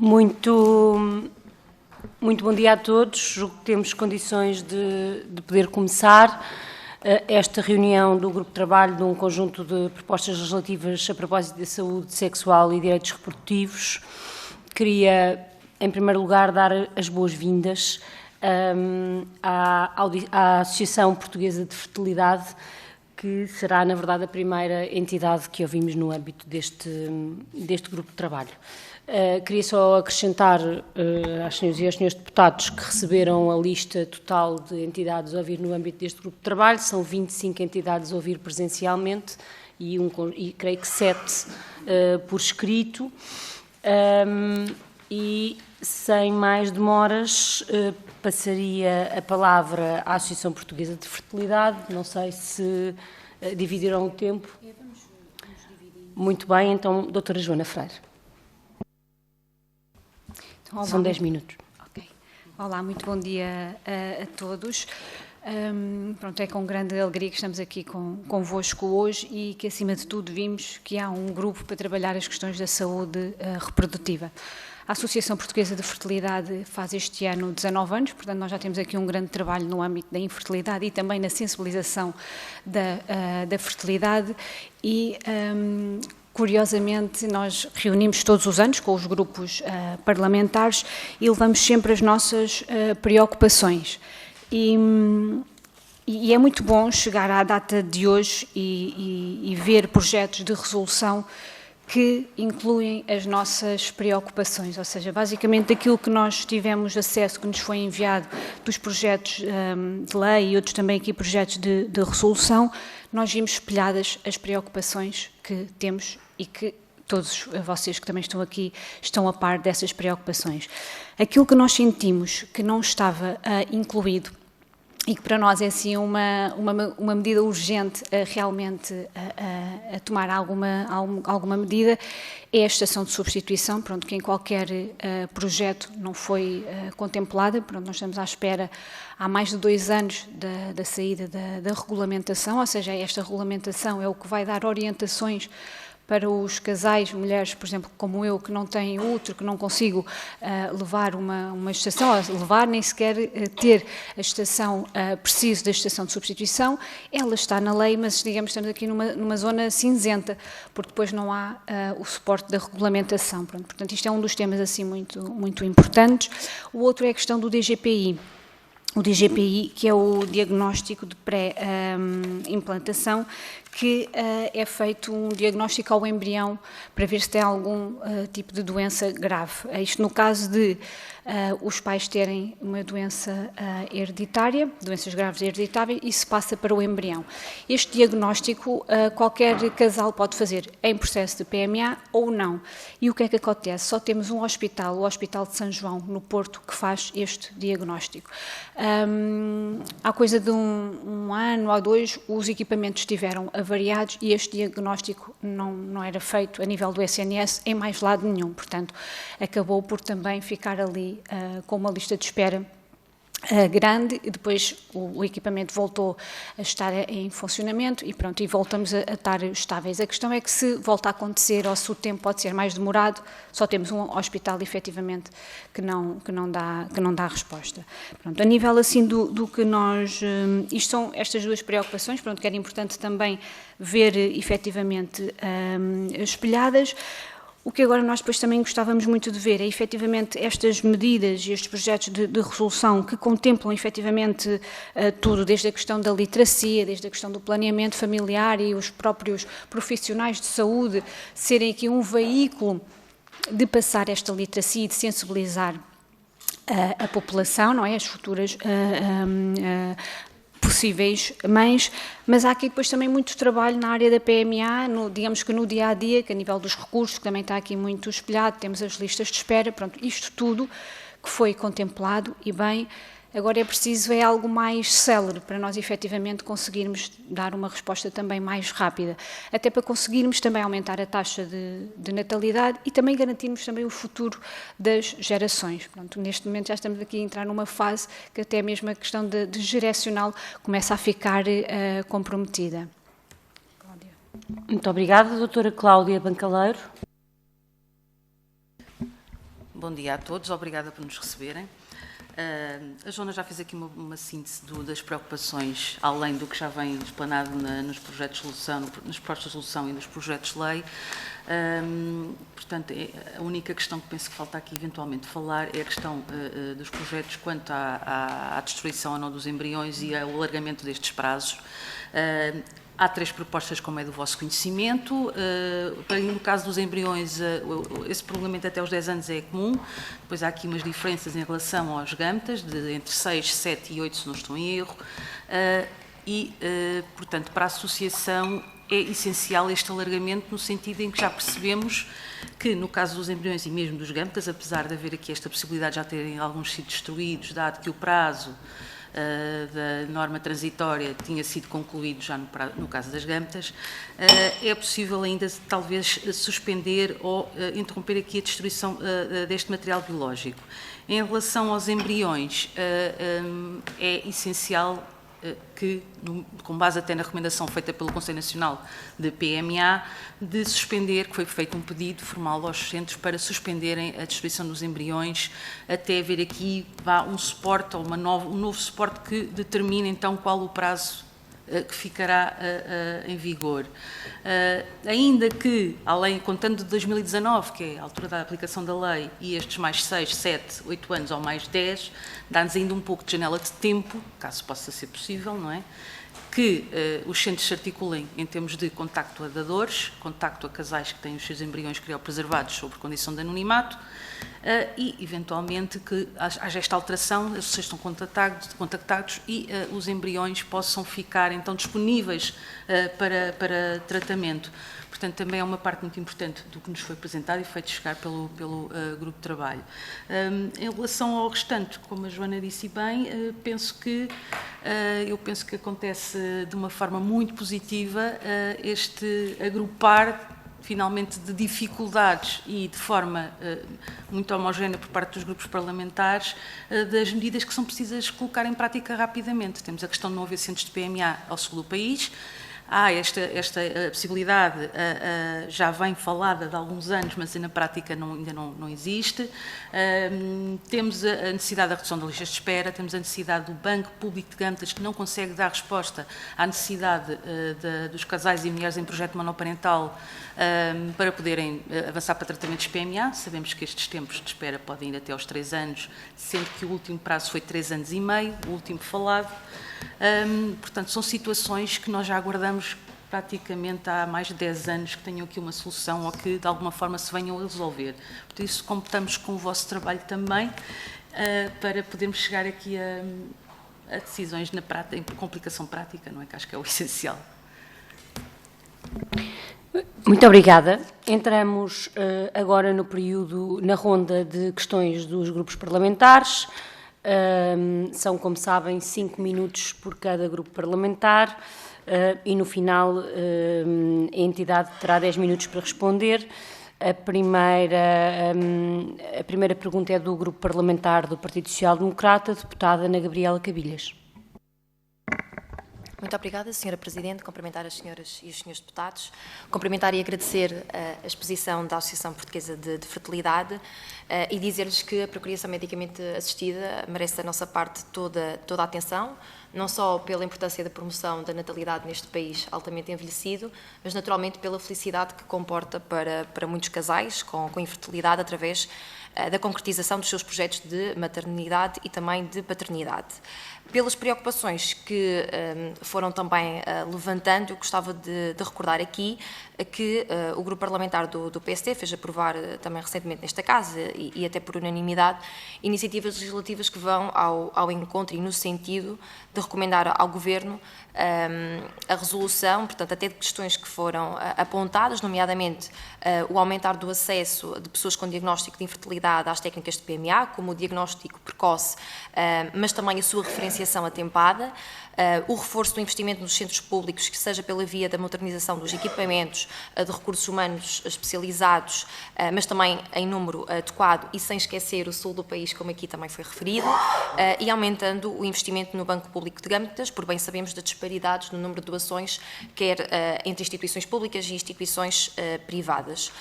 Muito bom dia a todos. Julgo que temos condições de poder começar esta reunião do Grupo de Trabalho de um conjunto de propostas legislativas a propósito da saúde sexual e direitos reprodutivos. Queria, em primeiro lugar, dar as boas-vindas à Associação Portuguesa de Fertilidade, que será, na verdade, a primeira entidade que ouvimos no âmbito deste grupo de trabalho. Queria só acrescentar às senhoras e aos senhores deputados que receberam a lista total de entidades a ouvir no âmbito deste grupo de trabalho. São 25 entidades a ouvir presencialmente e creio que 7 por escrito. E, sem mais demoras, passaria a palavra à Associação Portuguesa de Fertilidade. Não sei se dividiram o tempo. Vamos dividir. Muito bem, então, doutora Joana Freire. Então, olá, são 10 minutos. Ok. Olá, muito bom dia a todos. Pronto, é com grande alegria que estamos aqui convosco hoje e que, acima de tudo, vimos que há um grupo para trabalhar as questões da saúde reprodutiva. A Associação Portuguesa de Fertilidade faz este ano 19 anos, portanto nós já temos aqui um grande trabalho no âmbito da infertilidade e também na sensibilização da fertilidade e, curiosamente, nós reunimos todos os anos com os grupos parlamentares e levamos sempre as nossas preocupações. E é muito bom chegar à data de hoje e ver projetos de resolução que incluem as nossas preocupações, ou seja, basicamente aquilo que nós tivemos acesso, que nos foi enviado dos projetos de lei e outros também aqui projetos de resolução, nós vimos espelhadas as preocupações que temos e que todos vocês que também estão aqui estão a par dessas preocupações. Aquilo que nós sentimos que não estava incluído e que para nós é assim uma medida urgente realmente a tomar alguma medida, é a estação de substituição, pronto, que em qualquer projeto não foi contemplada. Pronto, nós estamos à espera há mais de 2 anos da saída da regulamentação, ou seja, esta regulamentação é o que vai dar orientações para os casais, mulheres, por exemplo, como eu, que não têm útero, que não consigo levar uma gestação, levar nem sequer ter a gestação, preciso da gestação de substituição, ela está na lei, mas digamos estamos aqui numa zona cinzenta, porque depois não há o suporte da regulamentação. Pronto, portanto, isto é um dos temas assim muito importantes. O outro é a questão do DGPI. O DGPI, que é o diagnóstico de pré-implantação, que é feito um diagnóstico ao embrião para ver se tem algum tipo de doença grave. Isto no caso de os pais terem uma doença hereditária, doenças graves hereditárias, e se passa para o embrião. Este diagnóstico qualquer casal pode fazer em processo de PMA ou não. E o que é que acontece? Só temos um hospital, o Hospital de São João, no Porto, que faz este diagnóstico. Há coisa de um ano ou 2, os equipamentos estiveram avariados e este diagnóstico não era feito a nível do SNS em mais lado nenhum. Portanto, acabou por também ficar ali com uma lista de espera grande, e depois o equipamento voltou a estar em funcionamento e pronto, e voltamos a estar estáveis. A questão é que se volta a acontecer ou se o tempo pode ser mais demorado, só temos um hospital efetivamente que não dá resposta. Pronto, a nível assim do que nós, isto são estas 2 preocupações, pronto, que era importante também ver efetivamente espelhadas. O que agora nós depois também gostávamos muito de ver é efetivamente estas medidas e estes projetos de resolução que contemplam efetivamente tudo, desde a questão da literacia, desde a questão do planeamento familiar e os próprios profissionais de saúde serem aqui um veículo de passar esta literacia e de sensibilizar a população, não é? As futuras possíveis mães, mas há aqui depois também muito trabalho na área da PMA, digamos que no dia-a-dia, que a nível dos recursos, que também está aqui muito espelhado, temos as listas de espera, pronto, isto tudo que foi contemplado e bem, agora é preciso algo mais célere para nós efetivamente conseguirmos dar uma resposta também mais rápida, até para conseguirmos também aumentar a taxa de natalidade e também garantirmos também o futuro das gerações. Pronto, neste momento já estamos aqui a entrar numa fase que até mesmo a questão de geracional começa a ficar comprometida. Cláudia. Muito obrigada, doutora Cláudia Bancaleiro. Bom dia a todos, obrigada por nos receberem. A Joana já fez aqui uma síntese das preocupações, além do que já vem explanado nos projetos de solução, nas propostas de solução e nos projetos de lei. Portanto, a única questão que penso que falta aqui eventualmente falar é a questão dos projetos quanto à destruição ou não dos embriões e ao alargamento destes prazos. Há 3 propostas, como é do vosso conhecimento. No caso dos embriões, esse prolongamento até aos 10 anos é comum. Depois há aqui umas diferenças em relação aos gametas, entre 6, 7 e 8, se não estou em erro. Portanto, para a associação é essencial este alargamento, no sentido em que já percebemos que, no caso dos embriões e mesmo dos gametas, apesar de haver aqui esta possibilidade de já terem alguns sido destruídos, dado que o prazo da norma transitória tinha sido concluído já no caso das gametas, é possível ainda talvez suspender ou interromper aqui a destruição deste material biológico. Em relação aos embriões, é essencial que, com base até na recomendação feita pelo Conselho Nacional de PMA, de suspender, que foi feito um pedido formal aos centros para suspenderem a destruição dos embriões, até haver aqui um suporte, ou um novo suporte que determine então qual o prazo que ficará em vigor. Ainda que, contando de 2019, que é a altura da aplicação da lei, e estes mais 6, 7, 8 anos ou mais 10, dá-nos ainda um pouco de janela de tempo, caso possa ser possível, não é? Que os centros se articulem em termos de contacto a dadores, contacto a casais que têm os seus embriões criopreservados sob condição de anonimato, e, eventualmente, que haja esta alteração, os vocês estão contactados e os embriões possam ficar, então, disponíveis para tratamento. Portanto, também é uma parte muito importante do que nos foi apresentado e feito chegar pelo grupo de trabalho. Em relação ao restante, como a Joana disse bem, eu penso que acontece de uma forma muito positiva este agrupar finalmente de dificuldades e de forma muito homogénea por parte dos grupos parlamentares das medidas que são precisas colocar em prática rapidamente. Temos a questão de não haver centros de PMA ao sul do país. Há esta possibilidade, já vem falada de alguns anos, mas na prática ainda não existe. Temos a necessidade da redução das listas de espera, temos a necessidade do Banco Público de Gametas, que não consegue dar resposta à necessidade dos casais e mulheres em projeto monoparental para poderem avançar para tratamentos PMA. Sabemos que estes tempos de espera podem ir até aos 3 anos, sendo que o último prazo foi 3 anos e meio, o último falado. Portanto, são situações que nós já aguardamos praticamente há mais de 10 anos que tenham aqui uma solução ou que de alguma forma se venham a resolver. Por isso, contamos com o vosso trabalho também para podermos chegar aqui a decisões em complicação prática, não é? Que acho que é o essencial. Muito obrigada. Entramos agora no período, na ronda de questões dos grupos parlamentares. São, como sabem, 5 minutos por cada grupo parlamentar e, no final, a entidade terá 10 minutos para responder. A primeira pergunta é do grupo parlamentar do Partido Social Democrata, deputada Ana Gabriela Cabilhas. Muito obrigada, Sra. Presidente. Cumprimentar as senhoras e os senhores deputados. Cumprimentar e agradecer a exposição da Associação Portuguesa de Fertilidade e dizer-lhes que a procriação medicamente assistida merece da nossa parte toda a atenção, não só pela importância da promoção da natalidade neste país altamente envelhecido, mas naturalmente pela felicidade que comporta para muitos casais com infertilidade através da concretização dos seus projetos de maternidade e também de paternidade. Pelas preocupações que foram também levantando, eu gostava de recordar aqui que o grupo parlamentar do PSD fez aprovar também recentemente nesta Casa e até por unanimidade iniciativas legislativas que vão ao encontro e no sentido de recomendar ao Governo a resolução, portanto, até de questões que foram apontadas, nomeadamente o aumentar do acesso de pessoas com diagnóstico de infertilidade às técnicas de PMA, como o diagnóstico precoce, mas também a sua referenciação atempada, o reforço do investimento nos centros públicos, que seja pela via da modernização dos equipamentos, de recursos humanos especializados, mas também em número adequado e sem esquecer o sul do país, como aqui também foi referido, e aumentando o investimento no Banco Público público de gâmetas, por bem sabemos das disparidades no número de doações, quer entre instituições públicas e instituições privadas.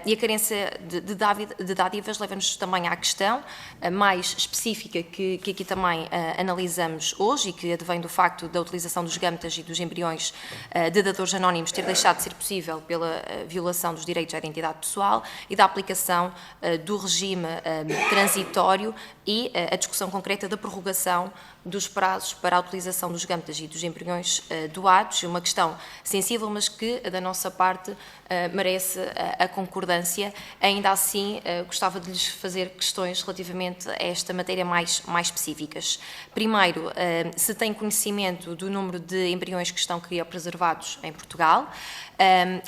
E a carência de dádivas leva-nos também à questão mais específica que aqui também analisamos hoje e que advém do facto da utilização dos gâmetas e dos embriões de dadores anónimos ter deixado de ser possível pela violação dos direitos à identidade pessoal e da aplicação do regime transitório e a discussão concreta da prorrogação dos prazos para a utilização dos gâmetas e dos embriões doados, uma questão sensível, mas que, da nossa parte, merece a concordância. Ainda assim, gostava de lhes fazer questões relativamente a esta matéria mais específicas. Primeiro, se tem conhecimento do número de embriões que estão criopreservados em Portugal,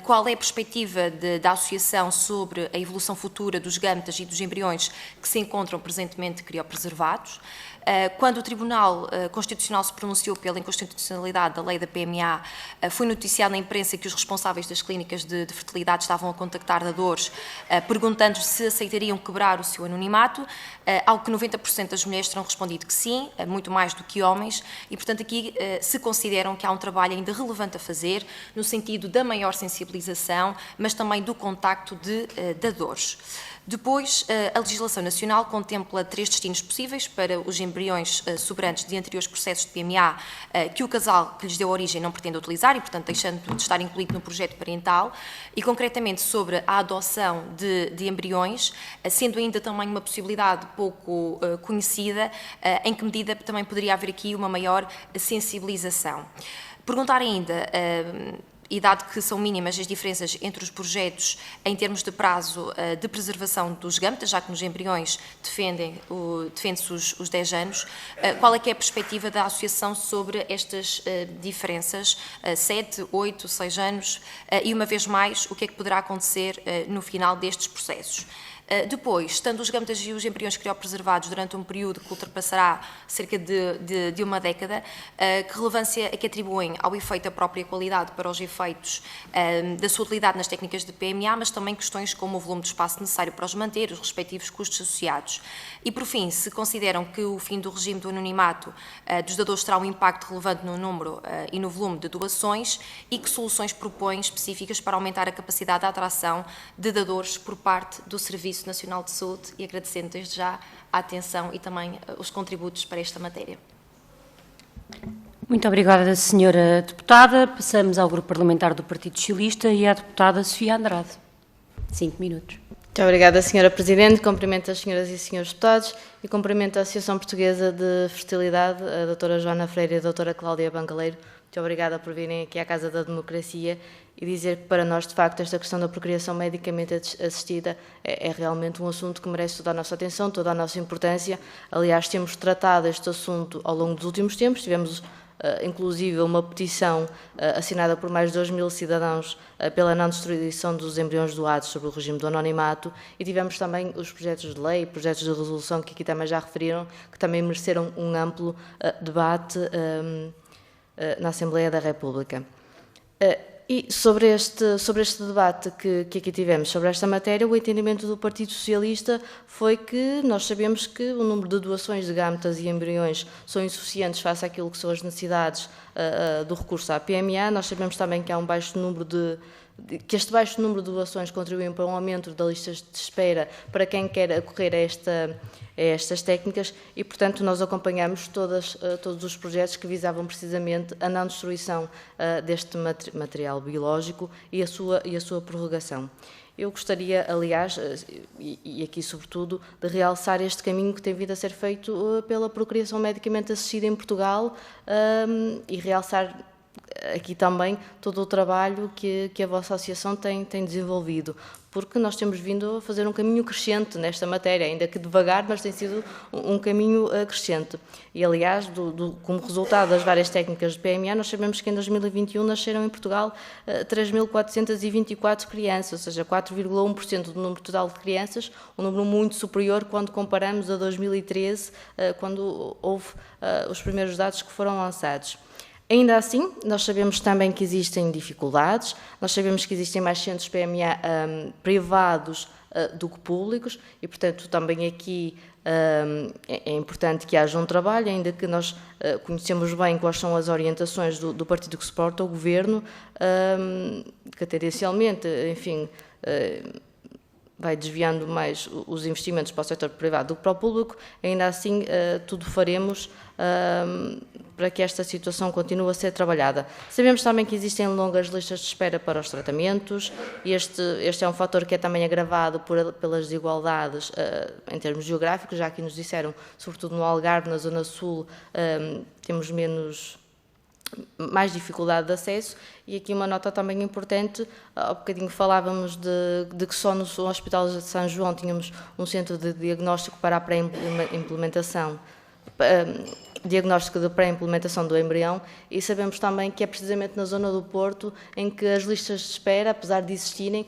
qual é a perspectiva da Associação sobre a evolução futura dos gâmetas e dos embriões que se encontram presentemente criopreservados. Quando o Tribunal Constitucional se pronunciou pela inconstitucionalidade da lei da PMA, foi noticiado na imprensa que os responsáveis das clínicas de fertilidade estavam a contactar dadores, perguntando se aceitariam quebrar o seu anonimato, ao que 90% das mulheres terão respondido que sim, muito mais do que homens, e portanto aqui se consideram que há um trabalho ainda relevante a fazer, no sentido da maior sensibilização, mas também do contacto de dadores. Depois, a legislação nacional contempla 3 destinos possíveis para os embriões sobrantes de anteriores processos de PMA que o casal que lhes deu origem não pretende utilizar e, portanto, deixando de estar incluído no projeto parental, e concretamente sobre a adoção de embriões, sendo ainda também uma possibilidade pouco conhecida, em que medida também poderia haver aqui uma maior sensibilização. Perguntar ainda, e dado que são mínimas as diferenças entre os projetos em termos de prazo de preservação dos gâmetas, já que nos embriões defende-se os 10 anos, qual é que é a perspectiva da Associação sobre estas diferenças, 7, 8, 6 anos, e uma vez mais, o que é que poderá acontecer no final destes processos? Depois, estando os gâmetas e os embriões criopreservados durante um período que ultrapassará cerca de uma década, que relevância é que atribuem ao efeito a própria qualidade para os efeitos da sua utilidade nas técnicas de PMA, mas também questões como o volume de espaço necessário para os manter, os respectivos custos associados. E, por fim, se consideram que o fim do regime do anonimato dos dadores terá um impacto relevante no número e no volume de doações e que soluções propõem específicas para aumentar a capacidade de atração de dadores por parte do Serviço Nacional de Saúde, e agradecendo desde já a atenção e também os contributos para esta matéria. Muito obrigada, Sra. Deputada. Passamos ao Grupo Parlamentar do Partido Socialista e à Deputada Sofia Andrade. 5 minutos. Muito obrigada, Sra. Presidente. Cumprimento as senhoras e senhores deputados e cumprimento a Associação Portuguesa de Fertilidade, a doutora Joana Freire e a doutora Cláudia Bangaleiro. Muito obrigada por virem aqui à Casa da Democracia e dizer que para nós, de facto, esta questão da procriação medicamente assistida é realmente um assunto que merece toda a nossa atenção, toda a nossa importância. Aliás, temos tratado este assunto ao longo dos últimos tempos, tivemos inclusive uma petição assinada por mais de 2.000 cidadãos pela não destruição dos embriões doados sobre o regime do anonimato, e tivemos também os projetos de lei, projetos de resolução que aqui também já referiram, que também mereceram um amplo debate na Assembleia da República. E sobre este debate que aqui tivemos sobre esta matéria, o entendimento do Partido Socialista foi que nós sabemos que o número de doações de gâmetas e embriões são insuficientes face àquilo que são as necessidades do recurso à PMA. Nós sabemos também que há um baixo número que este baixo número de doações contribuem para um aumento da lista de espera para quem quer acorrer a estas técnicas e, portanto, nós acompanhamos todos os projetos que visavam precisamente a não destruição deste material biológico e a sua prorrogação. Eu gostaria, aliás, e aqui sobretudo, de realçar este caminho que tem vindo a ser feito pela procriação medicamente assistida em Portugal e realçar aqui também todo o trabalho que a vossa associação tem desenvolvido, porque nós temos vindo a fazer um caminho crescente nesta matéria, ainda que devagar, mas tem sido um caminho crescente. E, aliás, como resultado das várias técnicas de PMA, nós sabemos que em 2021 nasceram em Portugal 3.424 crianças, ou seja, 4,1% do número total de crianças, um número muito superior quando comparamos a 2013, quando houve os primeiros dados que foram lançados. Ainda assim, nós sabemos também que existem dificuldades, nós sabemos que existem mais centros PMA privados do que públicos e, portanto, também aqui É importante que haja um trabalho, ainda que nós conhecemos bem quais são as orientações do partido que suporta o Governo, que tendencialmente, enfim, vai desviando mais os investimentos para o setor privado do que para o público. Ainda assim, tudo faremos para que esta situação continue a ser trabalhada. Sabemos também que existem longas listas de espera para os tratamentos, e este é um fator que é também agravado pelas desigualdades em termos geográficos. Já aqui nos disseram, sobretudo no Algarve, na Zona Sul, temos mais dificuldade de acesso. E aqui uma nota também importante: há bocadinho falávamos de que só no Hospital de São João tínhamos um centro de diagnóstico para a pré-implementação, diagnóstico de pré-implementação do embrião, e sabemos também que é precisamente na zona do Porto em que as listas de espera, apesar de existirem,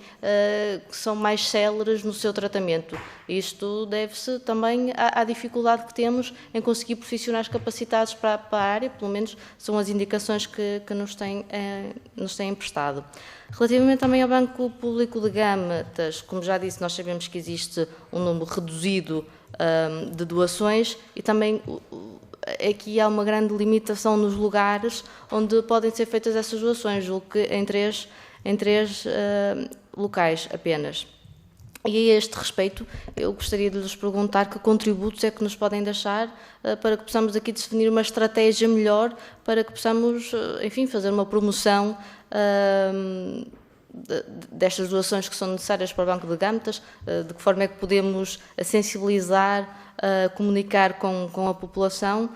são mais céleres no seu tratamento. Isto deve-se também à dificuldade que temos em conseguir profissionais capacitados para a área, pelo menos são as indicações que nos têm prestado. Relativamente também ao Banco Público de Gâmetas, como já disse, nós sabemos que existe um número reduzido de doações, e também aqui há uma grande limitação nos lugares onde podem ser feitas essas doações, julgo que em três locais apenas. E a este respeito, eu gostaria de lhes perguntar que contributos é que nos podem deixar para que possamos aqui definir uma estratégia melhor, para que possamos, enfim, fazer uma promoção destas doações que são necessárias para o Banco de Gâmetas, de que forma é que podemos sensibilizar, comunicar com a população,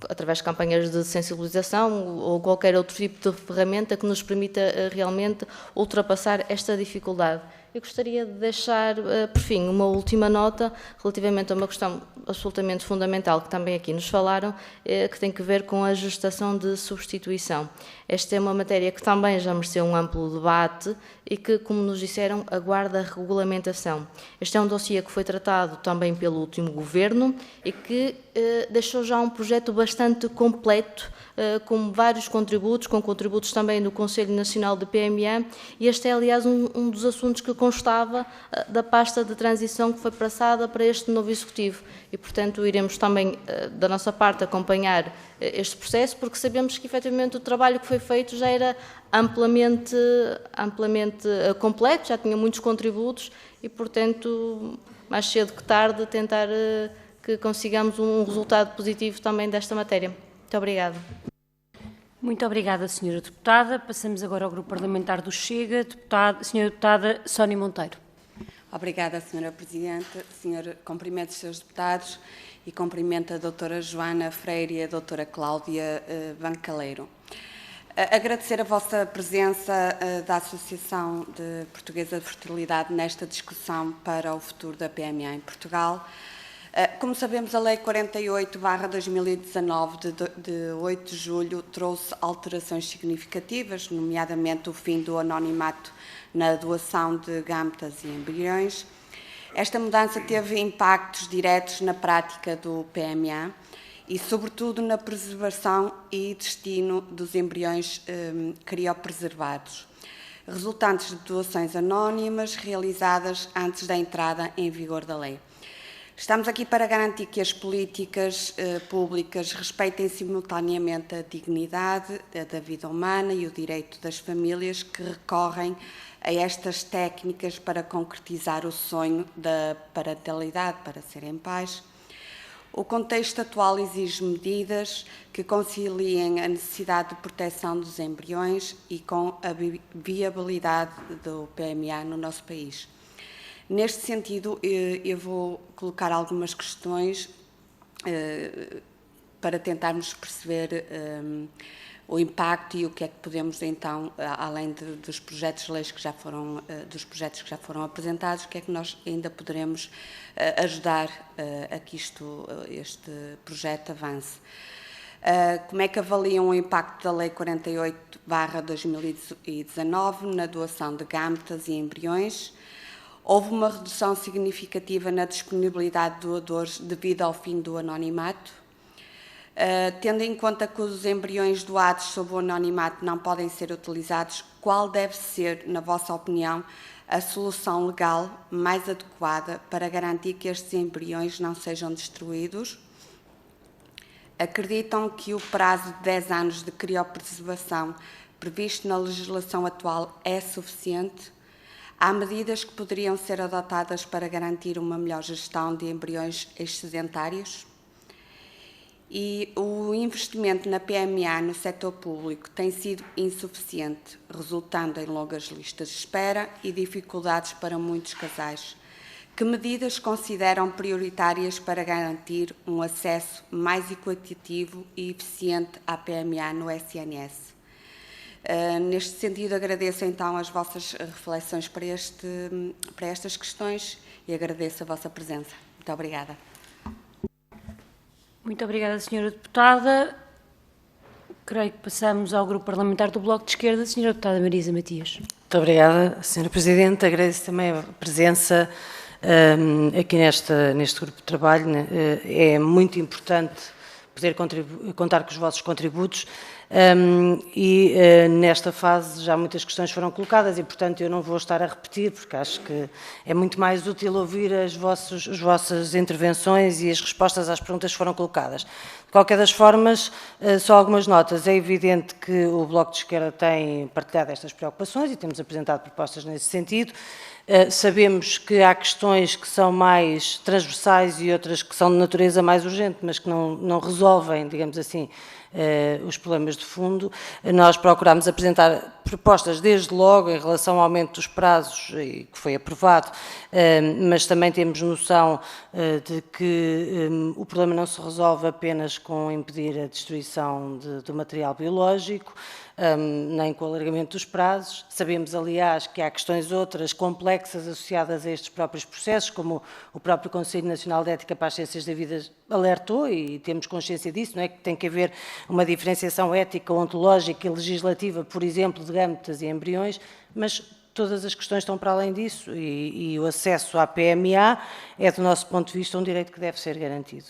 através de campanhas de sensibilização ou qualquer outro tipo de ferramenta que nos permita realmente ultrapassar esta dificuldade. Eu gostaria de deixar, por fim, uma última nota relativamente a uma questão absolutamente fundamental que também aqui nos falaram, que tem que ver com a gestação de substituição. Esta é uma matéria que também já mereceu um amplo debate e que, como nos disseram, aguarda regulamentação. Este é um dossiê que foi tratado também pelo último Governo e que deixou já um projeto bastante completo, com vários contributos, com contributos também do Conselho Nacional de PMA, e este é, aliás, um dos assuntos que constava da pasta de transição que foi passada para este novo Executivo. E, portanto, iremos também, da nossa parte, acompanhar este processo, porque sabemos que, efetivamente, o trabalho que foi feito já era amplamente completo, já tinha muitos contributos e, portanto, mais cedo que tarde, tentar que consigamos um resultado positivo também desta matéria. Muito obrigada. Muito obrigada, Sra. Deputada. Passamos agora ao Grupo Parlamentar do Chega. Sra. Deputada Sónia Monteiro. Obrigada, Sra. Presidente. Cumprimento os seus deputados e cumprimento a doutora Joana Freire e a doutora Cláudia Bancaleiro. Agradecer a vossa presença da Associação Portuguesa de Fertilidade nesta discussão para o futuro da PMA em Portugal. Como sabemos, a Lei 48/2019, de 8 de julho, trouxe alterações significativas, nomeadamente o fim do anonimato na doação de gâmetas e embriões. Esta mudança teve impactos diretos na prática do PMA e, sobretudo, na preservação e destino dos embriões criopreservados, resultantes de doações anónimas realizadas antes da entrada em vigor da lei. Estamos aqui para garantir que as políticas públicas respeitem simultaneamente a dignidade da vida humana e o direito das famílias que recorrem a estas técnicas para concretizar o sonho da parentalidade, para serem pais. O contexto atual exige medidas que conciliem a necessidade de proteção dos embriões e com a viabilidade do PMA no nosso país. Neste sentido, eu vou colocar algumas questões para tentarmos perceber o impacto e o que é que podemos, então, além dos projetos de leis que já foram, dos projetos que já foram apresentados, o que é que nós ainda poderemos ajudar a que este projeto avance. Como é que avaliam o impacto da Lei 48/2019 na doação de gâmetas e embriões? Houve uma redução significativa na disponibilidade de doadores devido ao fim do anonimato? Tendo em conta que os embriões doados sob o anonimato não podem ser utilizados qual deve ser, na vossa opinião, a solução legal mais adequada para garantir que estes embriões não sejam destruídos? Acreditam que o prazo de 10 anos de criopreservação previsto na legislação atual é suficiente? Há medidas que poderiam ser adotadas para garantir uma melhor gestão de embriões excedentários? E o investimento na PMA no setor público tem sido insuficiente, resultando em longas listas de espera e dificuldades para muitos casais. Que medidas consideram prioritárias para garantir um acesso mais equitativo e eficiente à PMA no SNS? Neste sentido, agradeço então as vossas reflexões para estas questões e agradeço a vossa presença. Muito obrigada. Muito obrigada, Sra. Deputada. Creio que passamos ao Grupo Parlamentar do Bloco de Esquerda, Sra. Deputada Marisa Matias. Muito obrigada, Sra. Presidente. Agradeço também a presença aqui neste grupo de trabalho. É muito importante poder contar com os vossos contributos nesta fase já muitas questões foram colocadas e, portanto, eu não vou estar a repetir, porque acho que é muito mais útil ouvir as vossas intervenções e as respostas às perguntas que foram colocadas. De qualquer das formas, só algumas notas. É evidente que o Bloco de Esquerda tem partilhado estas preocupações e temos apresentado propostas nesse sentido. Sabemos que há questões que são mais transversais e outras que são de natureza mais urgente, mas que não resolvem, digamos assim, os problemas de fundo. Nós procuramos apresentar propostas desde logo em relação ao aumento dos prazos, que foi aprovado, mas também temos noção de que o problema não se resolve apenas com impedir a destruição do material biológico, nem com o alargamento dos prazos. Sabemos, aliás, que há questões outras complexas associadas a estes próprios processos, como o próprio Conselho Nacional de Ética para as Ciências da Vida alertou, e temos consciência disso, não é? Que tem que haver uma diferenciação ética, ontológica e legislativa, por exemplo, de gâmetas e embriões, mas todas as questões estão para além disso e o acesso à PMA é, do nosso ponto de vista, um direito que deve ser garantido.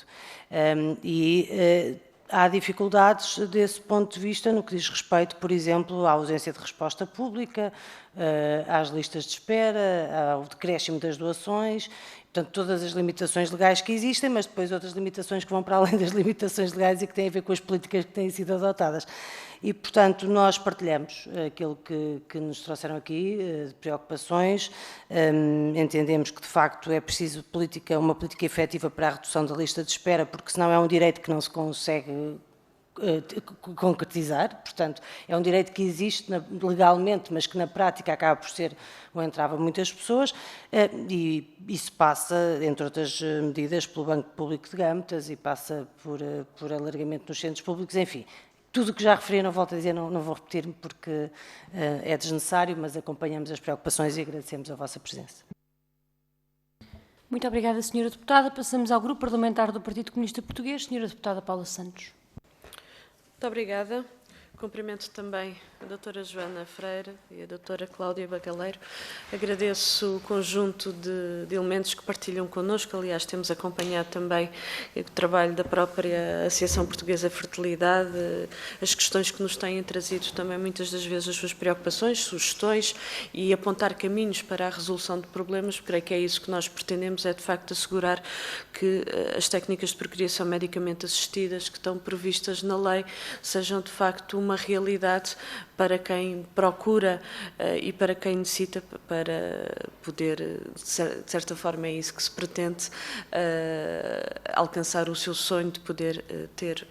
Há dificuldades desse ponto de vista no que diz respeito, por exemplo, à ausência de resposta pública, às listas de espera, ao decréscimo das doações, portanto, todas as limitações legais que existem, mas depois outras limitações que vão para além das limitações legais e que têm a ver com as políticas que têm sido adotadas. E, portanto, nós partilhamos aquilo que nos trouxeram aqui, de preocupações. Entendemos que, de facto, é preciso uma política efetiva para a redução da lista de espera, porque senão é um direito que não se consegue concretizar. Portanto, é um direito que existe legalmente, mas que na prática acaba por ser um entrave a muitas pessoas, e isso passa, entre outras medidas, pelo Banco Público de Gâmetas e passa por alargamento nos centros públicos, enfim. Tudo o que já referi, não volto a dizer, não vou repetir porque é desnecessário, mas acompanhamos as preocupações e agradecemos a vossa presença. Muito obrigada, Sra. Deputada. Passamos ao Grupo Parlamentar do Partido Comunista Português, Sra. Deputada Paula Santos. Muito obrigada. Cumprimento também a doutora Joana Freire e a doutora Cláudia Bacaleiro. Agradeço o conjunto de elementos que partilham connosco. Aliás, temos acompanhado também o trabalho da própria Associação Portuguesa Fertilidade, as questões que nos têm trazido também muitas das vezes as suas preocupações, sugestões e apontar caminhos para a resolução de problemas. Creio que é isso que nós pretendemos, é de facto assegurar que as técnicas de procriação medicamente assistidas que estão previstas na lei sejam de facto uma realidade para quem procura e para quem necessita para poder, de certa forma é isso que se pretende, alcançar o seu sonho de poder ter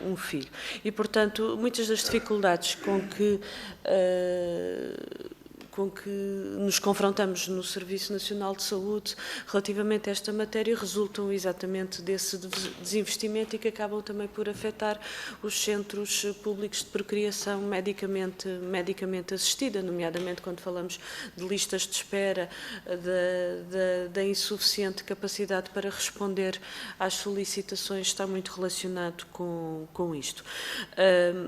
um filho. E, portanto, muitas das dificuldades com que nos confrontamos no Serviço Nacional de Saúde relativamente a esta matéria resultam exatamente desse desinvestimento e que acabam também por afetar os centros públicos de procriação medicamente assistida, nomeadamente quando falamos de listas de espera, da insuficiente capacidade para responder às solicitações, está muito relacionado com isto.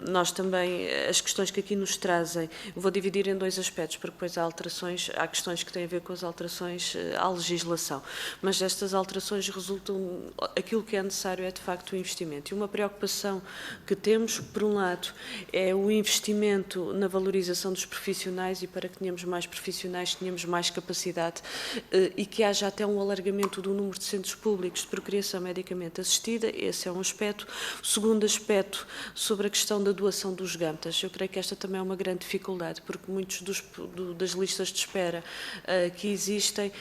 Nós também, as questões que aqui nos trazem, vou dividir em dois aspectos, porque depois há questões que têm a ver com as alterações à legislação. Mas estas alterações resultam, aquilo que é necessário é de facto o investimento. E uma preocupação que temos, por um lado, é o investimento na valorização dos profissionais, e para que tenhamos mais profissionais, tenhamos mais capacidade e que haja até um alargamento do número de centros públicos de procriação medicamente assistida. Esse é um aspecto. O segundo aspecto, sobre a questão da doação dos gâmetas. Eu creio que esta também é uma grande dificuldade, porque muitos das listas de espera que existem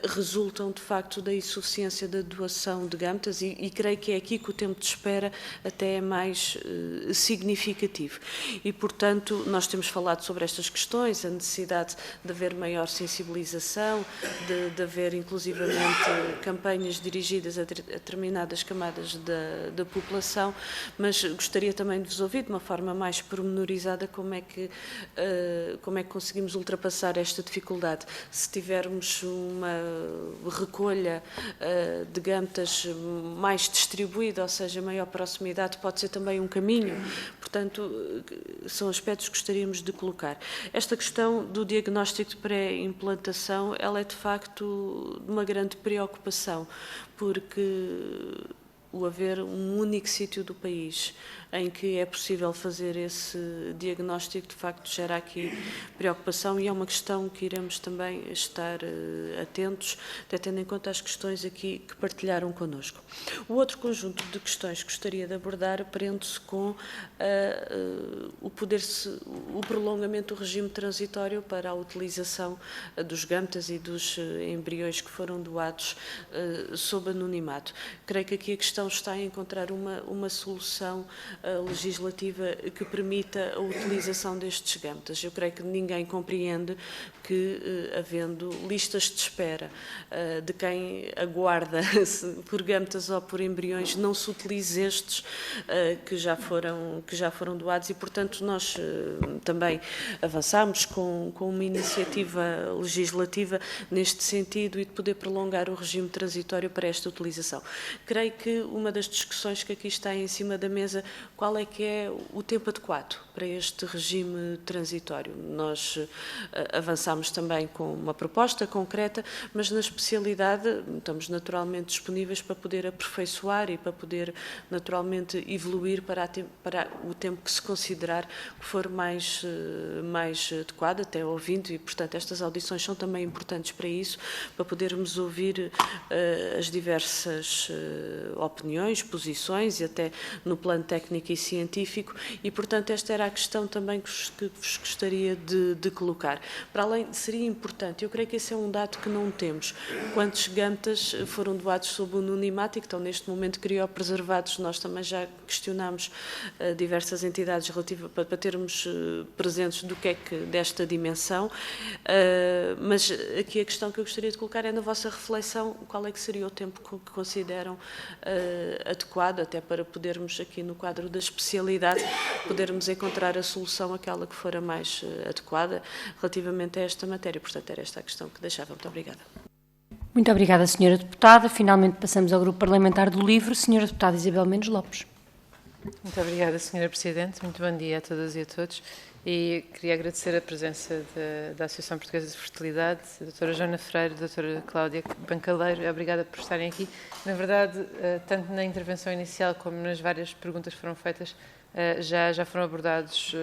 resultam, de facto, da insuficiência da doação de gâmetas e creio que é aqui que o tempo de espera até é mais significativo. E, portanto, nós temos falado sobre estas questões, a necessidade de haver maior sensibilização, de haver, inclusivamente, campanhas dirigidas a determinadas camadas da população, mas gostaria também de vos ouvir de uma forma mais pormenorizada como é que conseguimos ultrapassar esta dificuldade. Se tivermos uma recolha de gâmetas mais distribuída, ou seja, maior proximidade, pode ser também um caminho. Portanto, são aspectos que gostaríamos de colocar. Esta questão do diagnóstico de pré-implantação, ela é de facto de uma grande preocupação, porque o haver um único sítio do país em que é possível fazer esse diagnóstico, de facto, gera aqui preocupação e é uma questão que iremos também estar atentos, até tendo em conta as questões aqui que partilharam connosco. O outro conjunto de questões que gostaria de abordar prende-se com o prolongamento do regime transitório para a utilização dos gâmetas e dos embriões que foram doados sob anonimato. Creio que aqui a questão está a encontrar uma solução legislativa que permita a utilização destes gâmetas. Eu creio que ninguém compreende que, havendo listas de espera de quem aguarda por gâmetas ou por embriões, não se utilize estes que já foram doados e, portanto, nós também avançámos com uma iniciativa legislativa neste sentido e de poder prolongar o regime transitório para esta utilização. Creio que uma das discussões que aqui está em cima da mesa, qual é que é o tempo adequado para este regime transitório? Nós avançámos também com uma proposta concreta, mas na especialidade estamos naturalmente disponíveis para poder aperfeiçoar e para poder naturalmente evoluir para o tempo que se considerar que for mais adequado, até ouvindo, e portanto estas audições são também importantes para isso, para podermos ouvir as diversas opiniões, posições e até no plano técnico e científico e portanto esta era a questão também que vos gostaria de colocar. Para além, seria importante, eu creio que esse é um dado que não temos, quantos gâmetas foram doados sob o anonimato e que estão neste momento criopreservados. Nós também já questionámos diversas entidades relativas para termos presentes do que é que desta dimensão, mas aqui a questão que eu gostaria de colocar é na vossa reflexão, qual é que seria o tempo que consideram adequado, até para podermos aqui no quadro da especialidade, podermos encontrar a solução, aquela que for a mais adequada relativamente a esta matéria. Portanto, era esta a questão que deixava. Muito obrigada. Muito obrigada, Sra. Deputada. Finalmente passamos ao Grupo Parlamentar do LIVRE. Sra. Deputada Isabel Mendes Lopes. Muito obrigada, Sra. Presidente. Muito bom dia a todas e a todos. E queria agradecer a presença da Associação Portuguesa de Fertilidade, a doutora Joana Freire, a doutora Cláudia Bancaleiro. Obrigada por estarem aqui. Na verdade, tanto na intervenção inicial como nas várias perguntas que foram feitas, já foram abordados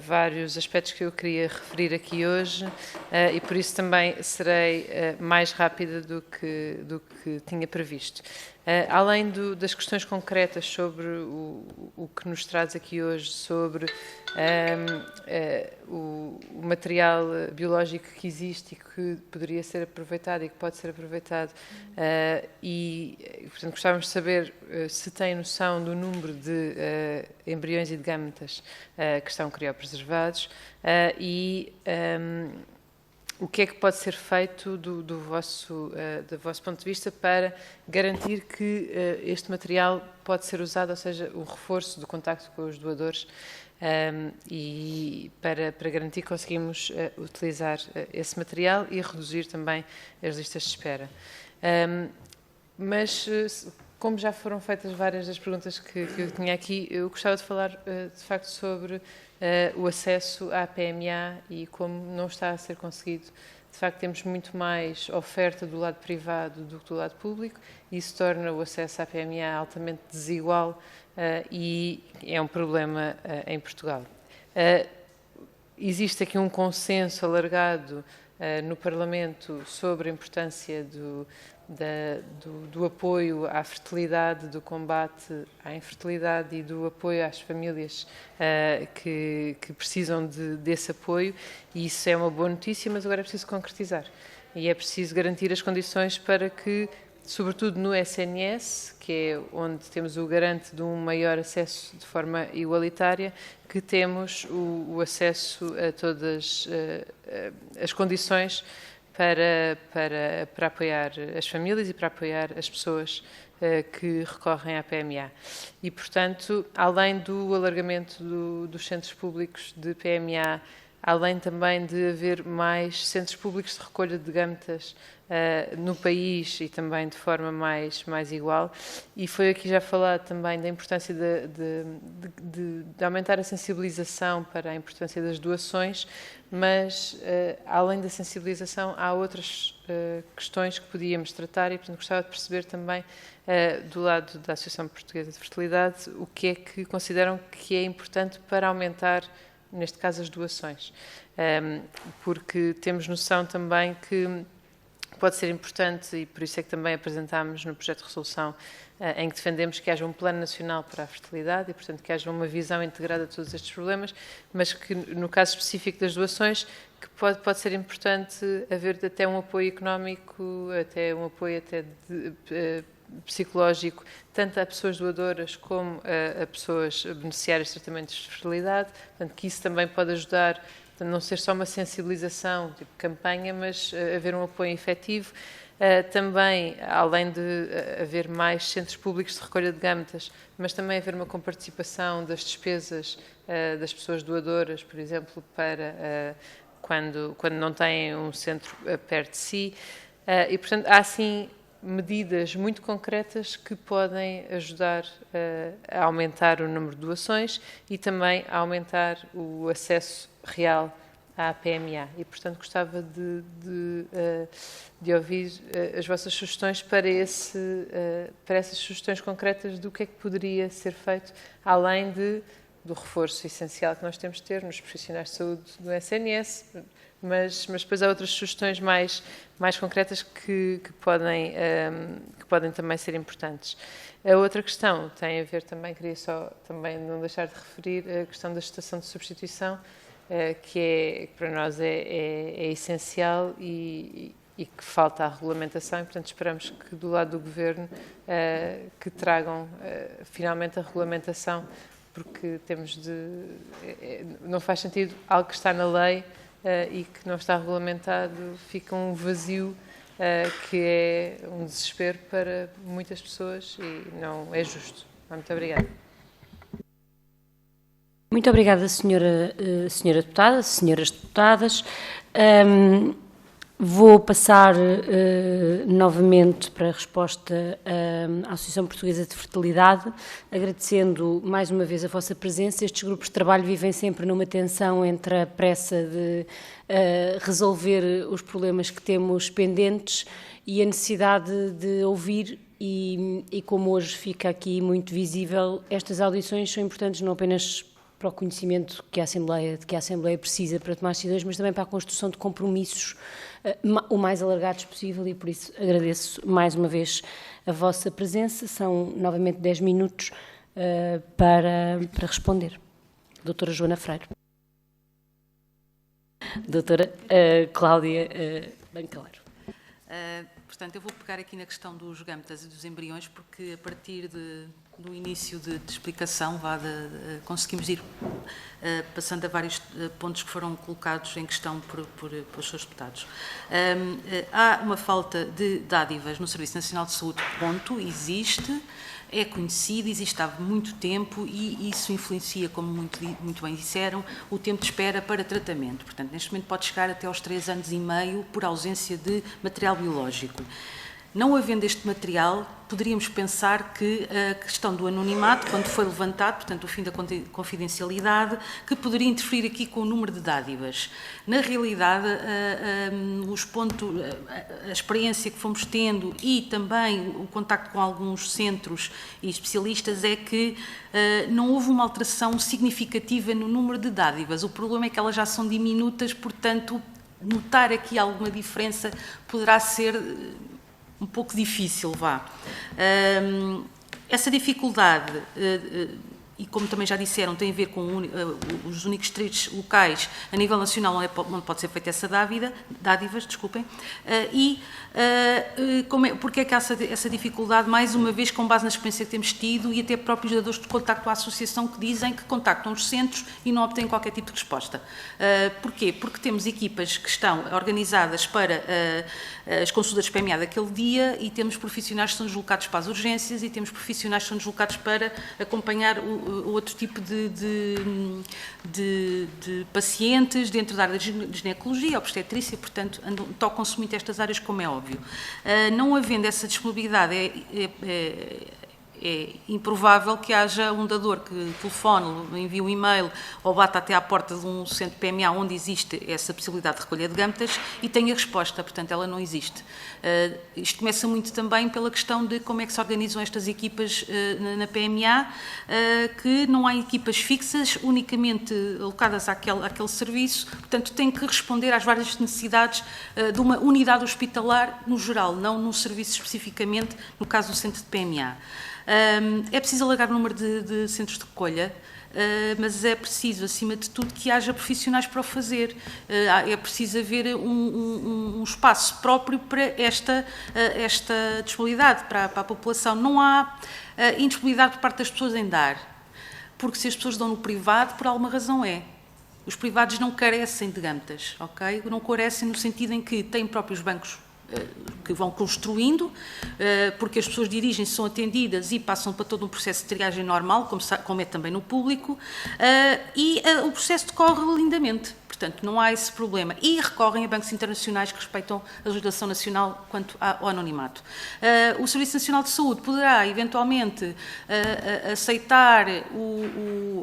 vários aspectos que eu queria referir aqui hoje e por isso também serei mais rápida do que tinha previsto. Além das questões concretas sobre o que nos traz aqui hoje, sobre o material biológico que existe e que poderia ser aproveitado e que pode ser aproveitado, portanto, gostávamos de saber se tem noção do número de embriões e de gâmetas que estão criopreservados o que é que pode ser feito do vosso ponto de vista para garantir que este material pode ser usado, ou seja, o reforço do contacto com os doadores e para garantir que conseguimos utilizar esse material e reduzir também as listas de espera. Mas como já foram feitas várias das perguntas que eu tinha aqui, eu gostava de falar, de facto, sobre o acesso à PMA e como não está a ser conseguido. De facto, temos muito mais oferta do lado privado do que do lado público e isso torna o acesso à PMA altamente desigual e é um problema em Portugal. Existe aqui um consenso alargado no Parlamento sobre a importância do apoio à fertilidade, do combate à infertilidade e do apoio às famílias que precisam desse apoio, e isso é uma boa notícia, mas agora é preciso concretizar. E é preciso garantir as condições para que, sobretudo no SNS, que é onde temos o garante de um maior acesso de forma igualitária, que temos o acesso a todas as condições para apoiar as famílias e para apoiar as pessoas que recorrem à PMA. E, portanto, além do alargamento dos centros públicos de PMA, além também de haver mais centros públicos de recolha de gâmetas no país e também de forma mais igual, e foi aqui já falado também da importância de aumentar a sensibilização para a importância das doações, mas além da sensibilização há outras questões que podíamos tratar e, portanto, gostava de perceber também do lado da Associação Portuguesa de Fertilidade o que é que consideram que é importante para aumentar, neste caso, as doações, porque temos noção também que pode ser importante, e por isso é que também apresentámos no projeto de resolução em que defendemos que haja um plano nacional para a fertilidade e, portanto, que haja uma visão integrada de todos estes problemas, mas que, no caso específico das doações, que pode ser importante haver até um apoio económico, até um apoio psicológico, tanto a pessoas doadoras como a pessoas beneficiárias de tratamentos de fertilidade, portanto, que isso também pode ajudar, portanto, não ser só uma sensibilização, tipo campanha, mas haver um apoio efetivo. Também, além de haver mais centros públicos de recolha de gâmetas, mas também haver uma comparticipação das despesas das pessoas doadoras, por exemplo, para quando não têm um centro perto de si. E, portanto, há, assim, medidas muito concretas que podem ajudar a aumentar o número de doações e também a aumentar o acesso real à PMA. E, portanto, gostava de ouvir as vossas sugestões para essas sugestões concretas do que é que poderia ser feito, além do reforço essencial que nós temos de ter nos profissionais de saúde do SNS, mas depois há outras sugestões mais concretas que podem também ser importantes. A outra questão tem a ver também, queria só também não deixar de referir, a questão da gestação de substituição, que para nós é essencial e que falta a regulamentação, e, portanto, esperamos que do lado do Governo que tragam finalmente a regulamentação, porque não faz sentido algo que está na lei e que não está regulamentado, fica um vazio que é um desespero para muitas pessoas e não é justo. Muito obrigada. Muito obrigada, senhora deputada, senhoras deputadas. Vou passar novamente para a resposta à Associação Portuguesa de Fertilidade, agradecendo mais uma vez a vossa presença. Estes grupos de trabalho vivem sempre numa tensão entre a pressa de resolver os problemas que temos pendentes e a necessidade de ouvir e como hoje fica aqui muito visível, estas audições são importantes não apenas para o conhecimento que a Assembleia precisa para tomar decisões, mas também para a construção de compromissos o mais alargados possível, e por isso agradeço mais uma vez a vossa presença. São novamente 10 minutos para responder. Doutora Joana Freire. Doutora Cláudia Bancaleiro. Portanto, eu vou pegar aqui na questão dos gâmetas e dos embriões, porque a partir do início de explicação conseguimos ir passando a vários pontos que foram colocados em questão pelos seus deputados. Há uma falta de dádivas no Serviço Nacional de Saúde, ponto, existe, é conhecido, existe há muito tempo e isso influencia, como muito bem disseram, o tempo de espera para tratamento. Portanto, neste momento pode chegar até aos 3 anos e meio por ausência de material biológico. Não havendo este material, poderíamos pensar que a questão do anonimato, quando foi levantado, portanto, o fim da confidencialidade, que poderia interferir aqui com o número de dádivas. Na realidade, a experiência que fomos tendo e também o contacto com alguns centros e especialistas é que não houve uma alteração significativa no número de dádivas. O problema é que elas já são diminutas, portanto, notar aqui alguma diferença poderá ser um pouco difícil, vá. Essa dificuldade, e como também já disseram, tem a ver com os únicos distritos locais a nível nacional onde pode ser feita essa dádivas, desculpem, porque é que há essa dificuldade, mais uma vez, com base na experiência que temos tido e até próprios dadores de contacto à associação que dizem que contactam os centros e não obtêm qualquer tipo de resposta. Porquê? Porque temos equipas que estão organizadas para as consultas de PMA daquele dia e temos profissionais que são deslocados para as urgências e temos profissionais que são deslocados para acompanhar o outro tipo de pacientes dentro da área de ginecologia, obstetrícia, portanto, tocam-se muito estas áreas, como é óbvio. Não havendo essa disponibilidade, é improvável que haja um dador que telefone, envie um e-mail ou bata até à porta de um centro PMA onde existe essa possibilidade de recolha de gâmetas e tenha resposta, portanto ela não existe. Isto começa muito também pela questão de como é que se organizam estas equipas na PMA, que não há equipas fixas, unicamente alocadas àquele serviço, portanto tem que responder às várias necessidades de uma unidade hospitalar no geral, não num serviço especificamente, no caso do centro de PMA. É preciso alargar o número de centros de recolha, mas é preciso, acima de tudo, que haja profissionais para o fazer. É preciso haver um espaço próprio para esta disponibilidade para a população. Não há indisponibilidade por parte das pessoas em dar, porque se as pessoas dão no privado, por alguma razão é. Os privados não carecem de gâmetas, ok? Não carecem no sentido em que têm próprios bancos que vão construindo, porque as pessoas dirigem-se, são atendidas e passam para todo um processo de triagem normal, como é também no público, e o processo decorre lindamente. Portanto, não há esse problema. E recorrem a bancos internacionais que respeitam a legislação nacional quanto ao anonimato. O Serviço Nacional de Saúde poderá, eventualmente, aceitar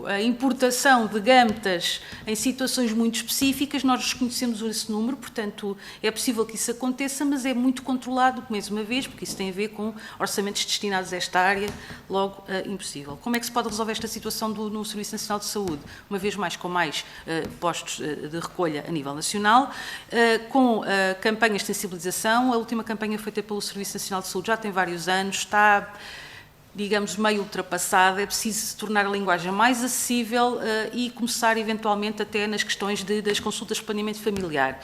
a importação de gâmetas em situações muito específicas. Nós desconhecemos esse número, portanto, é possível que isso aconteça, mas é muito controlado, mais uma vez, porque isso tem a ver com orçamentos destinados a esta área, logo impossível. Como é que se pode resolver esta situação no Serviço Nacional de Saúde? Uma vez mais, com mais postos de recolha a nível nacional, com campanhas de sensibilização. A última campanha feita pelo Serviço Nacional de Saúde já tem vários anos, está, digamos, meio ultrapassada. É preciso tornar a linguagem mais acessível e começar, eventualmente, até nas questões das consultas de planeamento familiar.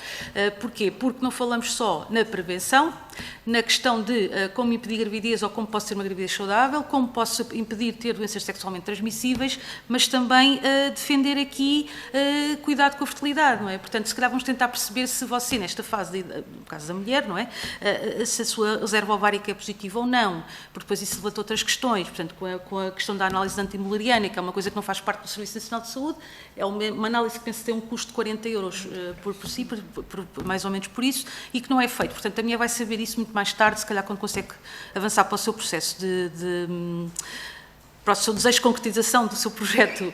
Porquê? Porque não falamos só na prevenção, na questão de como impedir gravidez ou como posso ter uma gravidez saudável, como posso impedir ter doenças sexualmente transmissíveis, mas também defender aqui cuidado com a fertilidade, não é? Portanto, se calhar vamos tentar perceber se você, nesta fase, no caso da mulher, não é? Se a sua reserva ovárica é positiva ou não, porque depois isso levanta outras questões, portanto, com a questão da análise antimulariana, que é uma coisa que não faz parte do Serviço Nacional de Saúde, é uma análise que penso ter um custo de 40 euros por si, mais ou menos por isso, e que não é feito. Portanto, a minha vai saber isso muito mais tarde, se calhar quando consegue avançar para o seu processo para o seu desejo de concretização do seu projeto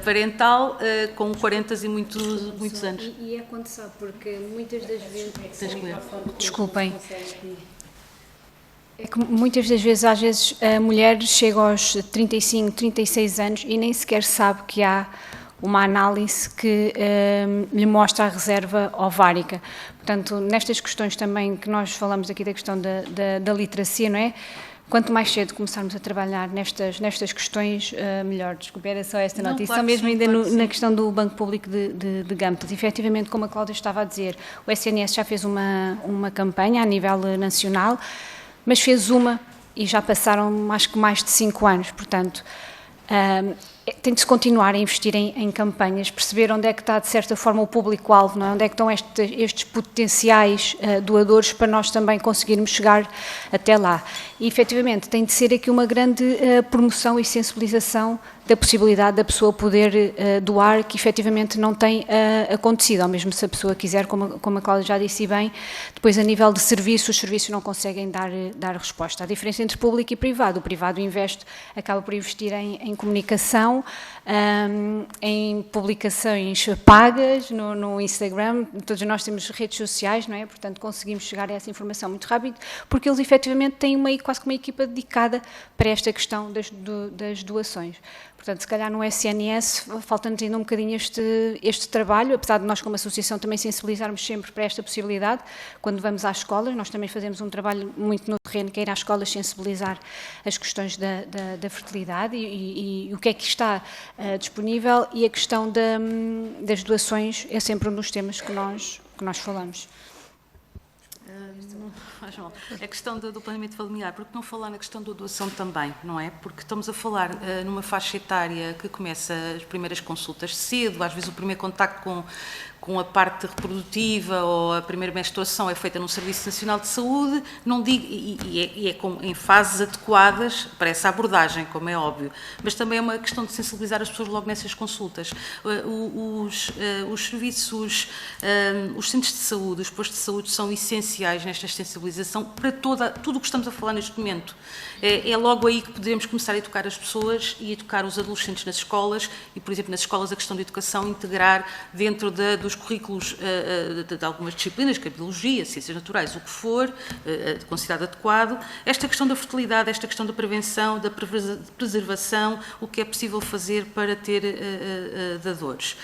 parental, com 40 e muitos anos. E é quando sabe, porque muitas das vezes... Desculpem. É que muitas das vezes, às vezes, a mulher chega aos 35, 36 anos e nem sequer sabe que há uma análise que lhe mostra a reserva ovárica. Portanto, nestas questões também que nós falamos aqui da questão da literacia, não é? Quanto mais cedo começarmos a trabalhar nestas questões, melhor. Desculpe, era só esta notícia. Claro, mesmo sim, ainda na questão do Banco Público de gâmetas. Efetivamente, como a Cláudia estava a dizer, o SNS já fez uma campanha a nível nacional, mas fez uma e já passaram acho que mais de 5 anos. Portanto, tem de se continuar a investir em campanhas, perceber onde é que está, de certa forma, o público-alvo, não é? Onde é que estão estes potenciais doadores para nós também conseguirmos chegar até lá. E, efetivamente, tem de ser aqui uma grande promoção e sensibilização da possibilidade da pessoa poder doar, que efetivamente não tem acontecido, ou mesmo se a pessoa quiser, como a Cláudia já disse bem, depois a nível de serviços, os serviços não conseguem dar resposta. A diferença entre público e privado, o privado acaba por investir em comunicação, em publicações pagas no Instagram, todos nós temos redes sociais, não é? Portanto, conseguimos chegar a essa informação muito rápido, porque eles efetivamente têm quase que uma equipa dedicada para esta questão das doações. Portanto, se calhar no SNS falta-nos ainda um bocadinho este trabalho, apesar de nós como associação também sensibilizarmos sempre para esta possibilidade, quando vamos às escolas, nós também fazemos um trabalho muito no terreno, que é ir às escolas sensibilizar as questões da fertilidade e o que é que está disponível, e a questão das doações é sempre um dos temas que nós falamos. A questão do planeamento familiar, porque não falar na questão da doação também, não é? Porque estamos a falar numa faixa etária que começa as primeiras consultas cedo, às vezes o primeiro contacto com a parte reprodutiva ou a primeira menstruação é feita num Serviço Nacional de Saúde, não digo, em fases adequadas para essa abordagem, como é óbvio, mas também é uma questão de sensibilizar as pessoas logo nessas consultas. Os serviços, os centros de saúde, os postos de saúde são essenciais nesta sensibilização para tudo o que estamos a falar neste momento. É logo aí que podemos começar a educar as pessoas e educar os adolescentes nas escolas e, por exemplo, nas escolas a questão de educação, integrar dentro dos currículos de algumas disciplinas, que é biologia, ciências naturais, o que for, considerado adequado, esta questão da fertilidade, esta questão da prevenção, da preservação, o que é possível fazer para ter dadores.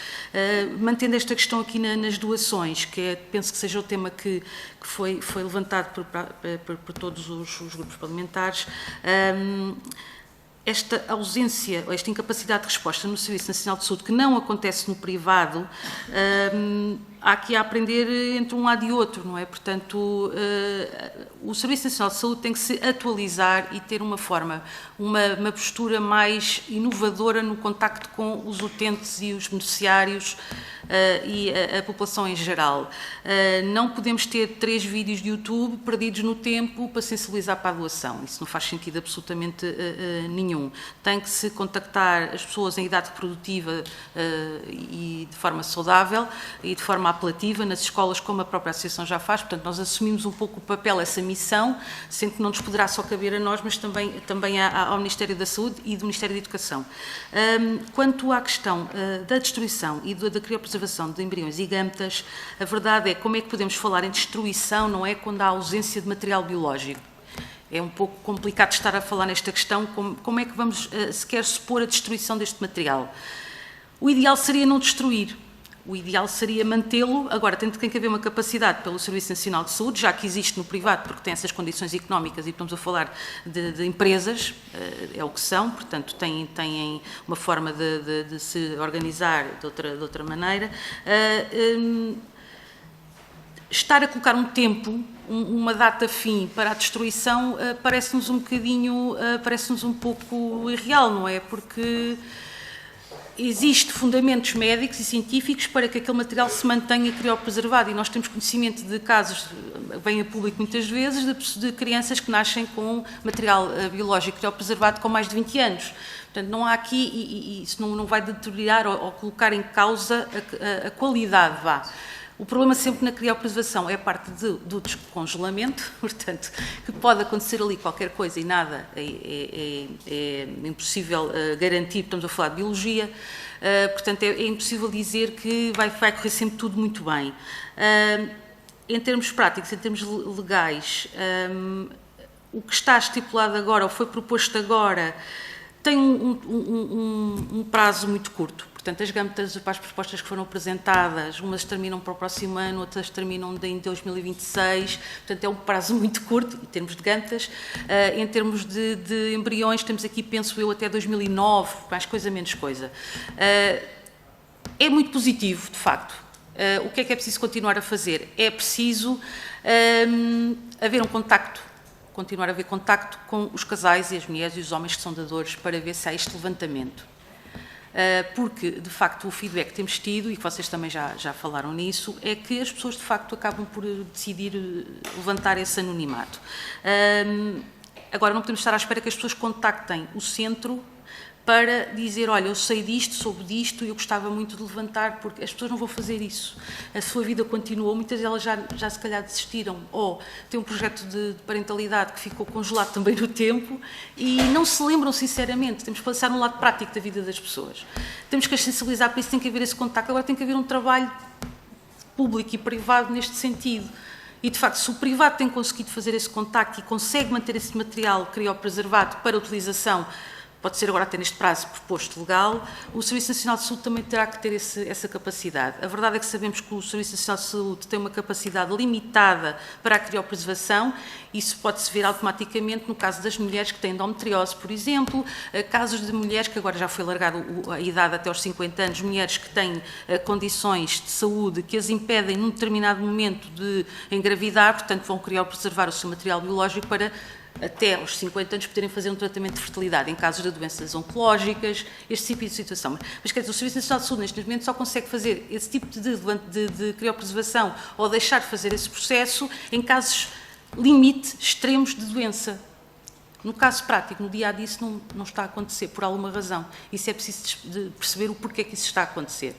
Mantendo esta questão aqui nas doações, que penso que seja o tema que foi levantado por todos os grupos parlamentares, esta ausência, esta incapacidade de resposta no Serviço Nacional de Saúde, que não acontece no privado, há aqui a aprender entre um lado e outro, não é? Portanto, o Serviço Nacional de Saúde tem que se atualizar e ter uma postura mais inovadora no contacto com os utentes e os beneficiários e a população em geral. Não podemos ter 3 vídeos de YouTube perdidos no tempo para sensibilizar para a doação. Isso não faz sentido absolutamente nenhum. Tem que se contactar as pessoas em idade reprodutiva e de forma saudável e de forma apelativa nas escolas, como a própria Associação já faz. Portanto, nós assumimos um pouco o papel, essa missão, sendo que não nos poderá só caber a nós, mas também ao Ministério da Saúde e do Ministério da Educação. Quanto à questão da destruição e da criopreservação de embriões e gâmetas, a verdade é como é que podemos falar em destruição, não é, quando há ausência de material biológico. É um pouco complicado estar a falar nesta questão, como é que vamos sequer supor a destruição deste material. O ideal seria não destruir. O ideal seria mantê-lo, agora tem que haver uma capacidade pelo Serviço Nacional de Saúde, já que existe no privado, porque tem essas condições económicas e estamos a falar de empresas, é o que são, portanto têm uma forma de se organizar de outra maneira. Estar a colocar um tempo, uma data fim para a destruição, parece-nos um pouco irreal, não é? Porque existem fundamentos médicos e científicos para que aquele material se mantenha criopreservado e nós temos conhecimento de casos, vem a público muitas vezes, de crianças que nascem com material biológico criopreservado com mais de 20 anos. Portanto, não há aqui, e isso não vai deteriorar ou colocar em causa a qualidade, O problema sempre na criopreservação é a parte do descongelamento, portanto, que pode acontecer ali qualquer coisa e nada é impossível garantir, estamos a falar de biologia, portanto é impossível dizer que vai correr sempre tudo muito bem. Em termos práticos, em termos legais, o que está estipulado agora, ou foi proposto agora, tem um prazo muito curto. Portanto, as gâmetas para as propostas que foram apresentadas, umas terminam para o próximo ano, outras terminam em 2026, portanto é um prazo muito curto em termos de gâmetas. Em termos de embriões, temos aqui, penso eu, até 2009, mais coisa, menos coisa. É muito positivo, de facto. O que é preciso continuar a fazer? É preciso haver um contacto, continuar a haver contacto com os casais e as mulheres e os homens que são dadores para ver se há este levantamento. porque, de facto, o feedback que temos tido, e que vocês também já falaram nisso, é que as pessoas, de facto, acabam por decidir levantar esse anonimato. Agora, não podemos estar à espera que as pessoas contactem o centro para dizer, olha, eu sei disto, soube disto e eu gostava muito de levantar, porque as pessoas não vão fazer isso. A sua vida continuou, muitas delas já se calhar desistiram, ou têm um projeto de parentalidade que ficou congelado também no tempo e não se lembram sinceramente. Temos que passar no lado prático da vida das pessoas. Temos que as sensibilizar, para isso tem que haver esse contacto. Agora tem que haver um trabalho público e privado neste sentido. E, de facto, se o privado tem conseguido fazer esse contacto e consegue manter esse material criopreservado para utilização, pode ser agora até neste prazo proposto legal, o Serviço Nacional de Saúde também terá que ter essa capacidade. A verdade é que sabemos que o Serviço Nacional de Saúde tem uma capacidade limitada para a criopreservação. Isso pode-se ver automaticamente no caso das mulheres que têm endometriose, por exemplo, casos de mulheres que agora já foi alargada a idade até aos 50 anos, mulheres que têm condições de saúde que as impedem num determinado momento de engravidar, portanto vão criopreservar o seu material biológico para até aos 50 anos poderem fazer um tratamento de fertilidade em casos de doenças oncológicas, este tipo de situação. Mas, quer dizer, o Serviço Nacional de Saúde, neste momento, só consegue fazer esse tipo de criopreservação ou deixar de fazer esse processo em casos limite extremos de doença. No caso prático, no dia a dia, isso não está a acontecer, por alguma razão. Isso é preciso de perceber o porquê que isso está a acontecer.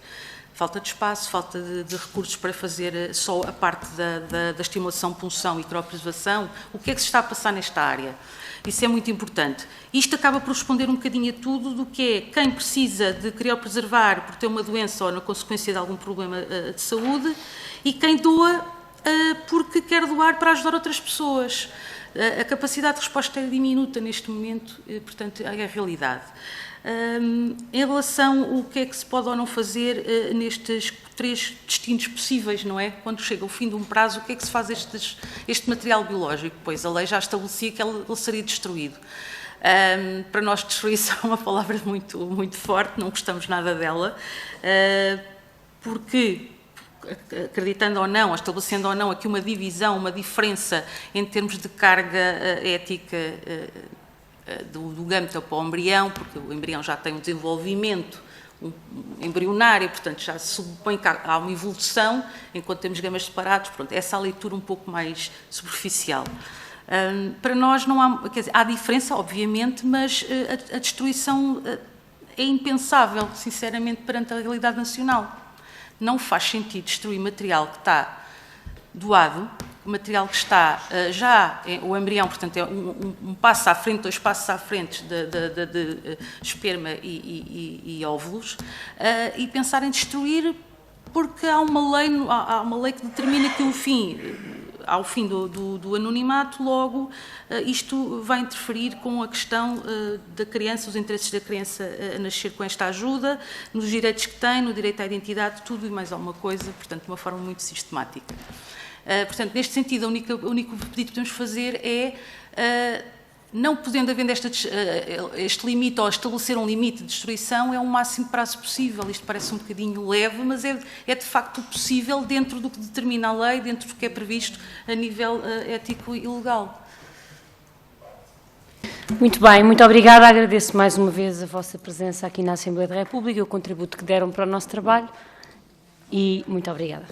Falta de espaço, falta de recursos para fazer só a parte da estimulação, punção e criopreservação. O que é que se está a passar nesta área? Isso é muito importante. Isto acaba por responder um bocadinho a tudo do que é quem precisa de criopreservar por ter uma doença ou na consequência de algum problema de saúde e quem doa porque quer doar para ajudar outras pessoas. A capacidade de resposta é diminuta neste momento, portanto, é a realidade. Em relação ao que é que se pode ou não fazer nestes 3 destinos possíveis, não é? Quando chega o fim de um prazo, o que é que se faz este material biológico? Pois a lei já estabelecia que ele seria destruído. Para nós, destruição é uma palavra muito, muito forte, não gostamos nada dela, porque, acreditando ou não, estabelecendo ou não aqui uma divisão, uma diferença em termos de carga ética do gâmeta para o embrião, porque o embrião já tem um desenvolvimento embrionário, portanto já se supõe que há uma evolução, enquanto temos gamas separados, pronto, essa é a leitura um pouco mais superficial. Para nós não há, quer dizer, há diferença, obviamente, mas a destruição é impensável, sinceramente, perante a realidade nacional. Não faz sentido destruir material que está doado, material que está o embrião, portanto, é um passo à frente, 2 passos à frente de esperma e óvulos, e pensar em destruir porque há uma lei que determina que ao fim do anonimato, logo, isto vai interferir com a questão da criança, os interesses da criança a nascer com esta ajuda, nos direitos que tem, no direito à identidade, tudo e mais alguma coisa, portanto, de uma forma muito sistemática. Portanto, neste sentido, o único pedido que podemos fazer é, não podendo haver este limite ou estabelecer um limite de destruição, é o máximo prazo possível. Isto parece um bocadinho leve, mas é de facto possível dentro do que determina a lei, dentro do que é previsto a nível ético e legal. Muito bem, muito obrigada. Agradeço mais uma vez a vossa presença aqui na Assembleia da República, o contributo que deram para o nosso trabalho e muito obrigada.